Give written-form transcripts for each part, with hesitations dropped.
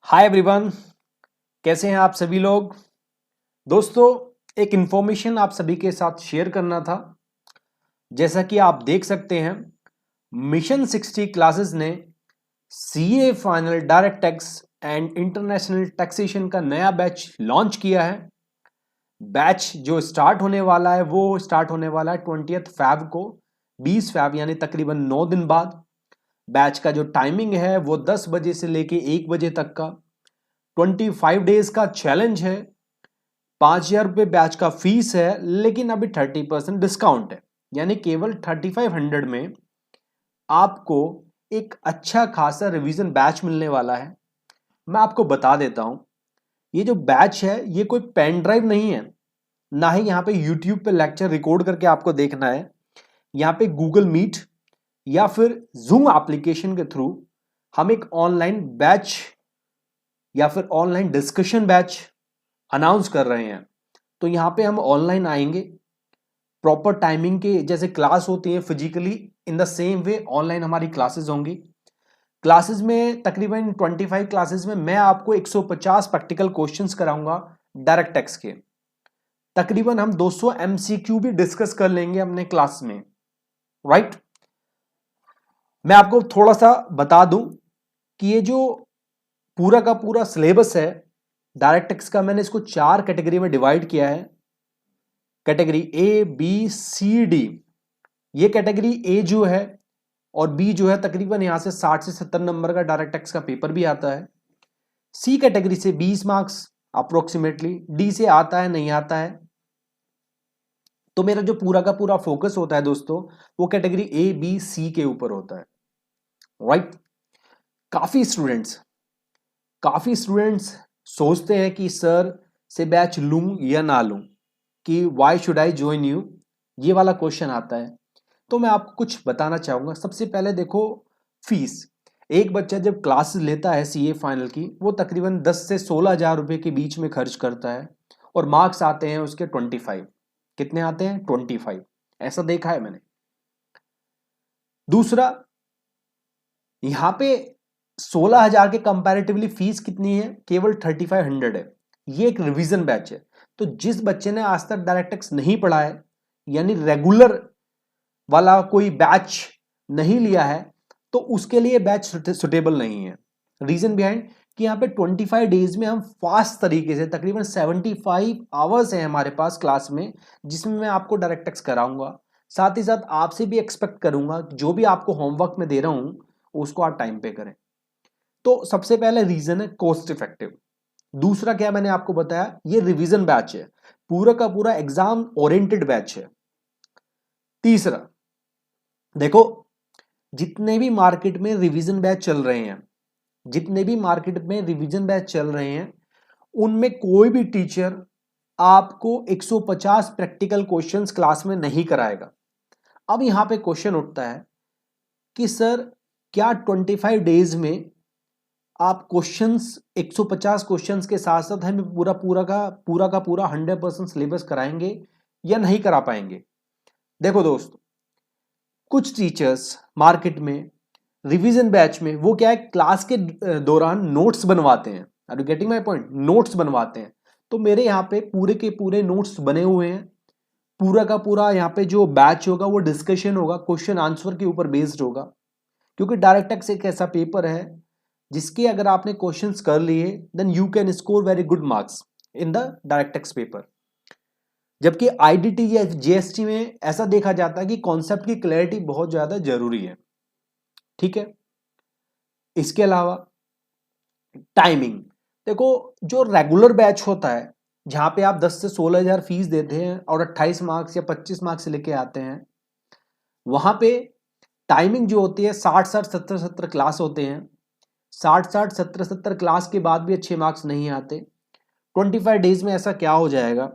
Hi everyone, कैसे हैं आप सभी लोग। दोस्तों, एक इन्फॉर्मेशन आप सभी के साथ शेयर करना था। जैसा कि आप देख सकते हैं, मिशन 60 क्लासेस ने CA final direct tax and international taxation का नया बैच लॉन्च किया है। बैच जो स्टार्ट होने वाला है वो स्टार्ट होने वाला है 20 फैब को, 20 फैब यानी तकरीबन 9 दिन बाद। बैच का जो टाइमिंग है वो 10 बजे से लेके 1 बजे तक का 25 डेज का चैलेंज है। 5,000 रुपये बैच का फीस है, लेकिन अभी 30% डिस्काउंट है, यानी केवल 3500 में आपको एक अच्छा खासा रिवीजन बैच मिलने वाला है। मैं आपको बता देता हूं, ये जो बैच है ये कोई पेन ड्राइव नहीं है, ना ही यहाँ पे यूट्यूब पे लेक्चर रिकॉर्ड करके आपको देखना है। यहाँ पे गूगल मीट या फिर जूम एप्लीकेशन के थ्रू हम एक ऑनलाइन बैच या फिर ऑनलाइन डिस्कशन बैच अनाउंस कर रहे हैं। तो यहाँ पे हम ऑनलाइन आएंगे, प्रॉपर टाइमिंग के जैसे क्लास होती है physically, in the same way online हमारी क्लासेस होंगी। क्लासेस में तकरीबन 25 क्लासेस में मैं आपको 150 प्रैक्टिकल क्वेश्चंस कराऊंगा डायरेक्ट टैक्स के। तकरीबन हम 200 एमसीक्यू भी डिस्कस कर लेंगे अपने क्लास में, राइट। मैं आपको थोड़ा सा बता दूं कि ये जो पूरा का पूरा सिलेबस है डायरेक्ट टैक्स का, मैंने इसको 4 कैटेगरी में डिवाइड किया है। Category A B C D. ये कैटेगरी ए जो है और बी जो है तकरीबन यहां से 60 से 70 नंबर का डायरेक्ट टैक्स का पेपर भी आता है। सी कैटेगरी से 20 मार्क्स अप्रोक्सीमेटली, डी से आता है नहीं आता है। तो मेरा जो पूरा का पूरा फोकस होता है दोस्तों, वो कैटेगरी ए बी सी के ऊपर होता है, राइट। काफी स्टूडेंट्स सोचते हैं कि सर से बैच लूं या ना लूं, कि why should I join you, ये वाला क्वेश्चन आता है। तो मैं आपको कुछ बताना चाहूंगा। सबसे पहले देखो, फीस। एक बच्चा जब क्लास लेता है सीए फाइनल की, वो तकरीबन 10 से 16,000 रुपए के बीच में खर्च करता है, और मार्क्स आते हैं उसके 25। कितने आते हैं? 25। ऐसा देखा है मैंने। दूसरा, यहां पे 16,000 के कंपैरेटिवली फीस कितनी है? केवल 3500 है। ये एक रिवीजन बैच है। तो जिस बच्चे ने आज तक डायरेक्ट टैक्स नहीं पढ़ा है, यानी रेगुलर वाला कोई बैच नहीं लिया है, तो उसके लिए बैच सुटेबल नहीं है। रीजन बिहाइंड कि यहाँ पे 25 डेज में हम फास्ट तरीके से, तकरीबन 75 आवर्स हैं हमारे पास क्लास में, जिसमें मैं आपको डायरेक्ट टैक्स कराऊंगा। साथ ही साथ आपसे भी एक्सपेक्ट करूंगा जो भी आपको होमवर्क में दे रहा हूं उसको आप टाइम पे करें। तो सबसे पहले रीजन है कॉस्ट इफेक्टिव। दूसरा क्या मैंने आपको बताया, ये रिवीजन बैच है, पूरा का पूरा एग्जाम ओरिएंटेड बैच है। तीसरा, देखो, जितने भी मार्केट में रिवीजन बैच चल रहे हैं, उनमें कोई भी टीचर आपको 150 प्रैक्टिकल क्वेश्चंस क्लास में नहीं कराएगा। अब यहां पे क्वेश्चन उठता है कि सर, क्या 25 डेज में आप क्वेश्चंस 150 क्वेश्चंस के साथ साथ हमें पूरा 100% सिलेबस कराएंगे या नहीं करा पाएंगे? देखो दोस्तों, कुछ टीचर्स मार्केट में रिवीजन बैच में वो क्या है, क्लास के दौरान नोट्स बनवाते हैं। Are you getting my point? Notes बनवाते हैं। तो मेरे यहाँ पे पूरे के पूरे नोट्स बने हुए हैं। पूरा का पूरा यहाँ पे जो बैच होगा वो डिस्कशन होगा, क्वेश्चन आंसर के ऊपर बेस्ड होगा। क्योंकि डायरेक्ट टैक्स एक ऐसा पेपर है जिसके अगर आपने क्वेश्चंस कर लिए then you can score very good marks in the direct tax paper. जबकि आईडीटी या जीएसटी में ऐसा देखा जाता है कि कॉन्सेप्ट की क्लैरिटी बहुत ज्यादा जरूरी है, ठीक है। इसके अलावा टाइमिंग, देखो, जो रेगुलर बैच होता है जहां पे आप 10 से 16,000 फीस देते हैं और 28 मार्क्स या 25 मार्क्स लेके आते हैं, वहां पे टाइमिंग जो होती है 60-60 70-70 क्लास होते हैं। 60-60 70-70 क्लास के बाद भी अच्छे मार्क्स नहीं आते। 25 डेज में ऐसा क्या हो जाएगा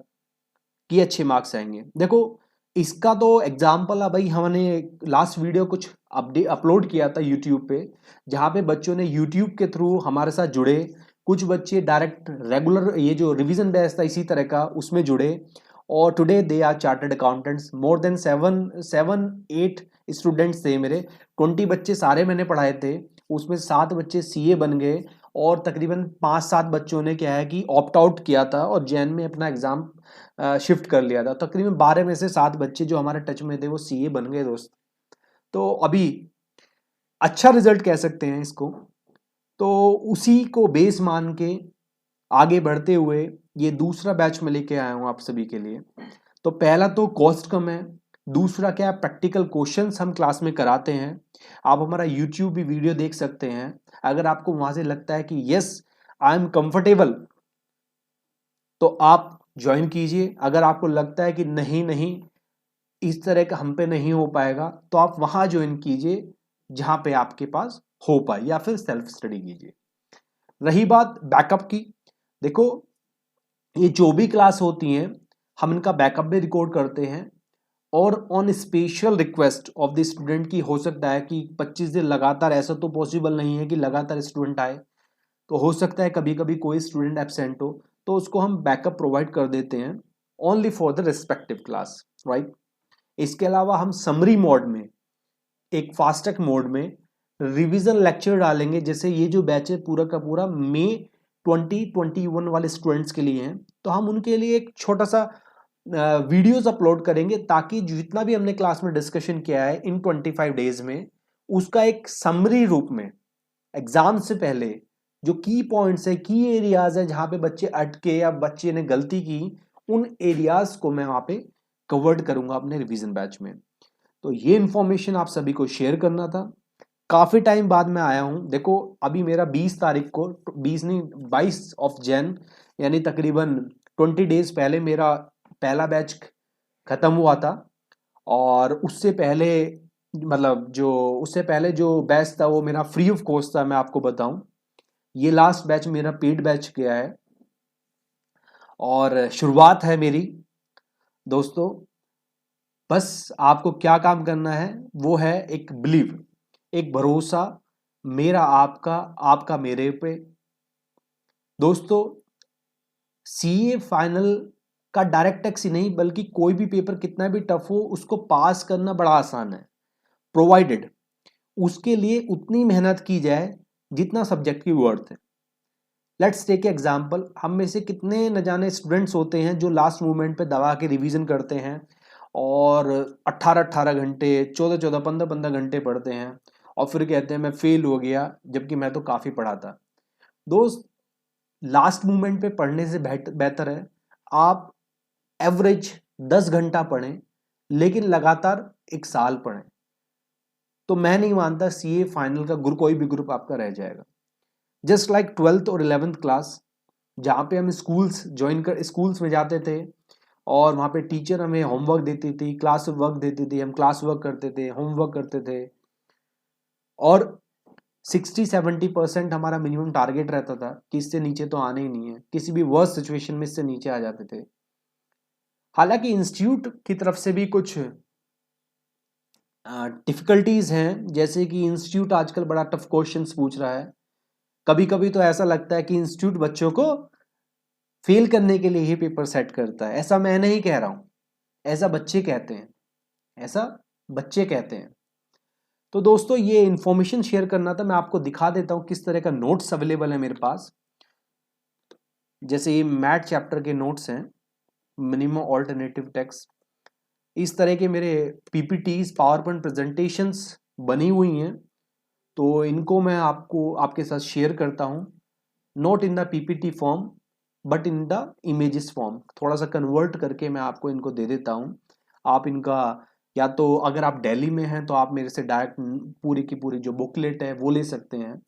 कि अच्छे मार्क्स आएंगे? देखो, इसका तो एग्जाम्पल है भाई, हमने लास्ट वीडियो कुछ अपलोड किया था यूट्यूब पे, जहाँ पे बच्चों ने यूट्यूब के थ्रू हमारे साथ जुड़े। कुछ बच्चे डायरेक्ट रेगुलर ये जो रिवीजन बैच था इसी तरह का उसमें जुड़े, और today they are chartered accountants. More than 7-8 students थे मेरे। 20 बच्चे सारे मैंने पढ़ाए थे, उसमें 7 बच्चे सीए बन गए और तकरीबन 5-7 बच्चों ने क्या है कि ऑप्ट आउट किया था और जैन में अपना एग्ज़ाम शिफ्ट कर लिया था। तकरीबन 12 में से 7 बच्चे जो हमारे टच में थे वो सीए बन गए दोस्त। तो अभी अच्छा रिजल्ट कह सकते हैं इसको। तो उसी को बेस मान के आगे बढ़ते हुए ये दूसरा बैच में लेके आया हूँ आप सभी के लिए। तो पहला तो कॉस्ट कम है, दूसरा क्या है प्रैक्टिकल क्वेश्चंस हम क्लास में कराते हैं। आप हमारा यूट्यूब भी वीडियो देख सकते हैं। अगर आपको वहां से लगता है कि यस आई एम कंफर्टेबल तो आप ज्वाइन कीजिए। अगर आपको लगता है कि नहीं नहीं इस तरह का हम पे नहीं हो पाएगा तो आप वहां ज्वाइन कीजिए जहां पे आपके पास हो पाए, या फिर सेल्फ स्टडी कीजिए। रही बात बैकअप की, देखो ये जो भी क्लास होती हैं हम इनका बैकअप भी रिकॉर्ड करते हैं और on special request of the student की हो सकता है कि 25 दिन लगातार, ऐसा तो पॉसिबल नहीं है कि लगातार स्टूडेंट आए, तो हो सकता है कभी कभी कोई स्टूडेंट एब्सेंट हो तो उसको हम बैकअप प्रोवाइड कर देते हैं only for the respective class, right. इसके अलावा हम समरी मोड में, एक फास्ट ट्रैक मोड में रिवीजन लेक्चर डालेंगे। जैसे ये जो बैच है पूरा का पूरा मई 2021 वाले स्टूडेंट्स के लिए हैं, तो हम उनके लिए एक छोटा सा वीडियोस अपलोड करेंगे ताकि जितना भी हमने क्लास में डिस्कशन किया है इन 25 डेज में उसका एक समरी रूप में एग्जाम से पहले जो की पॉइंट्स है, की एरियाज है जहां पे बच्चे अटके या बच्चे ने गलती की, उन एरियाज को मैं वहां पे कवर्ड करूंगा अपने रिवीजन बैच में। तो ये इंफॉर्मेशन आप सभी को शेयर करना था। काफी टाइम बाद मैं आया हूं। देखो अभी मेरा 20 तारीख को, 20 नहीं 22 ऑफ जैन, यानी तकरीबन 20 डेज पहले मेरा पहला बैच खत्म हुआ था। और उससे पहले मतलब जो उससे पहले जो बैच था वो मेरा फ्री ऑफ कॉस्ट था। मैं आपको बताऊं ये लास्ट बैच मेरा पेड बैच गया है और शुरुआत है मेरी। दोस्तों बस आपको क्या काम करना है वो है एक बिलीव, एक भरोसा, मेरा आपका, आपका मेरे पे। दोस्तों सीए फाइनल का डायरेक्ट टैक्स ही नहीं बल्कि कोई भी पेपर कितना भी टफ हो उसको पास करना बड़ा आसान है, प्रोवाइडेड उसके लिए उतनी मेहनत की जाए जितना सब्जेक्ट की वर्थ है। लेट्स टेक एग्जाम्पल, हम में से कितने न जाने स्टूडेंट्स होते हैं जो लास्ट मोमेंट पे दबा के रिवीजन करते हैं और 18-18 घंटे, 14-14, 15-15 घंटे पढ़ते हैं और फिर कहते हैं मैं फेल हो गया, जबकि मैं तो काफ़ी पढ़ा था। दोस्त लास्ट मोमेंट पे पढ़ने से बेहतर है आप एवरेज 10 घंटा पढ़ें लेकिन लगातार एक साल पढ़ें। तो मैं नहीं मानता सीए फाइनल का कोई भी ग्रुप आपका रह जाएगा। जस्ट लाइक 12th और 11th क्लास जहाँ पे हम स्कूल्स में जाते थे और वहाँ पे टीचर हमें होमवर्क देती थी, क्लास वर्क देती थी, हम क्लास वर्क करते थे, होमवर्क करते थे और 60-70% हमारा मिनिमम टारगेट रहता था कि इससे नीचे तो आने ही नहीं है। किसी भी वर्स्ट सिचुएशन में इससे नीचे आ जाते थे। हालांकि इंस्टीट्यूट की तरफ से भी कुछ डिफिकल्टीज हैं, जैसे कि इंस्टीट्यूट आजकल बड़ा टफ क्वेश्चंस पूछ रहा है। कभी कभी तो ऐसा लगता है कि इंस्टीट्यूट बच्चों को फेल करने के लिए ही पेपर सेट करता है। ऐसा मैं नहीं कह रहा हूं, ऐसा बच्चे कहते हैं, ऐसा बच्चे कहते हैं। तो दोस्तों ये इंफॉर्मेशन शेयर करना था। मैं आपको दिखा देता हूं किस तरह का नोट्स अवेलेबल है मेरे पास। जैसे ये मैथ चैप्टर के नोट्स हैं, मिनिमम ऑल्टरनेटिव टेक्स्ट, इस तरह के मेरे पीपीटीज, पावर पॉइंट प्रेजेंटेशंस बनी हुई हैं। तो इनको मैं आपको आपके साथ शेयर करता हूं, not in the PPT form but in the images form. थोड़ा सा कन्वर्ट करके मैं आपको इनको दे देता हूं। आप इनका, या तो अगर आप दिल्ली में हैं तो आप मेरे से डायरेक्ट पूरी की पूरी जो बुकलेट है वो ले सकते हैं।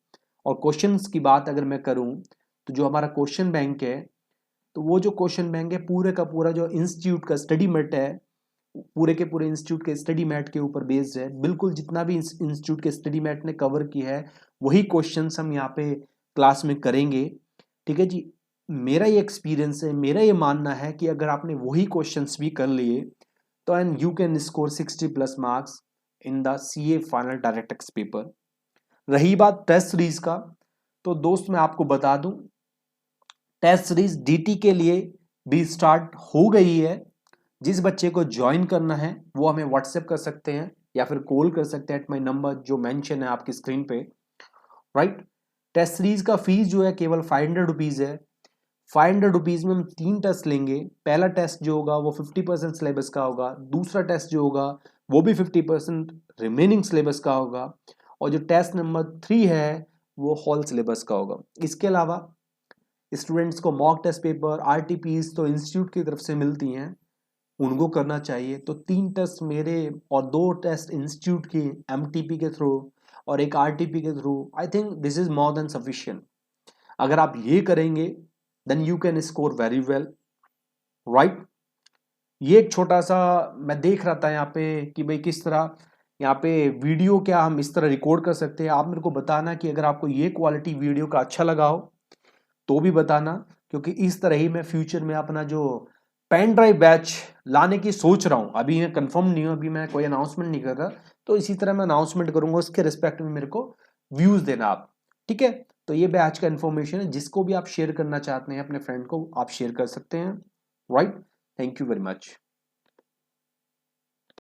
और क्वेश्चंस की बात अगर मैं करूं तो जो हमारा क्वेश्चन बैंक है, तो वो जो क्वेश्चन बैंक है पूरे का पूरा जो इंस्टीट्यूट का स्टडी मेट है, पूरे के पूरे इंस्टीट्यूट के स्टडी मैट के ऊपर बेस्ड है। बिल्कुल जितना भी इंस्टीट्यूट के स्टडी मैट ने कवर की है वही क्वेश्चंस हम यहाँ पे क्लास में करेंगे। ठीक है जी। मेरा ये एक्सपीरियंस है, मेरा ये मानना है कि अगर आपने वही क्वेश्चंस भी कर लिए तो and you can score 60+ marks in the CA final direct text paper. रही बात टेस्ट सीरीज का, तो दोस्त मैं आपको बता दूं टेस्ट सीरीज डीटी के लिए भी स्टार्ट हो गई है। जिस बच्चे को ज्वाइन करना है वो हमें व्हाट्सएप कर सकते हैं या फिर कॉल कर सकते हैं एट माई नंबर जो मेंशन है आपकी स्क्रीन पे, राइट। टेस्ट सीरीज का फीस जो है केवल 500 रुपीज़ है। 500 रुपीज़ में हम 3 टेस्ट लेंगे। पहला टेस्ट जो होगा वो 50% सिलेबस का होगा, दूसरा टेस्ट जो होगा वो भी 50% रिमेनिंग सिलेबस का होगा, और जो टेस्ट नंबर 3 है वो होल सिलेबस का होगा। इसके अलावा स्टूडेंट्स को मॉक टेस्ट पेपर, आरटीपीज तो इंस्टीट्यूट की तरफ से मिलती हैं, उनको करना चाहिए। तो 3 टेस्ट मेरे और 2 टेस्ट इंस्टीट्यूट की एमटीपी के थ्रू और एक आरटीपी के through, I think this is more than sufficient. अगर आप ये करेंगे then you can score very well, right. ये एक छोटा सा मैं देख रहा था यहाँ पे कि भाई किस तरह यहाँ पे वीडियो क्या हम इस तरह रिकॉर्ड कर सकते हैं। आप मेरे को बताना कि अगर आपको ये क्वालिटी वीडियो का अच्छा लगा हो तो भी बताना, क्योंकि इस तरह ही मैं फ्यूचर में अपना जो पेन ड्राइव बैच लाने की सोच रहा हूँ, अभी मैं कंफर्म नहीं हूँ, अभी मैं कोई अनाउंसमेंट नहीं कर रहा, तो इसी तरह मैं अनाउंसमेंट करूंगा, उसके रिस्पेक्ट में मेरे को व्यूज देना आप, ठीक है। तो ये बैच का इन्फॉर्मेशन है, जिसको भी आप शेयर करना चाहते हैं अपने फ्रेंड को आप शेयर कर सकते हैं, right. Thank you very much.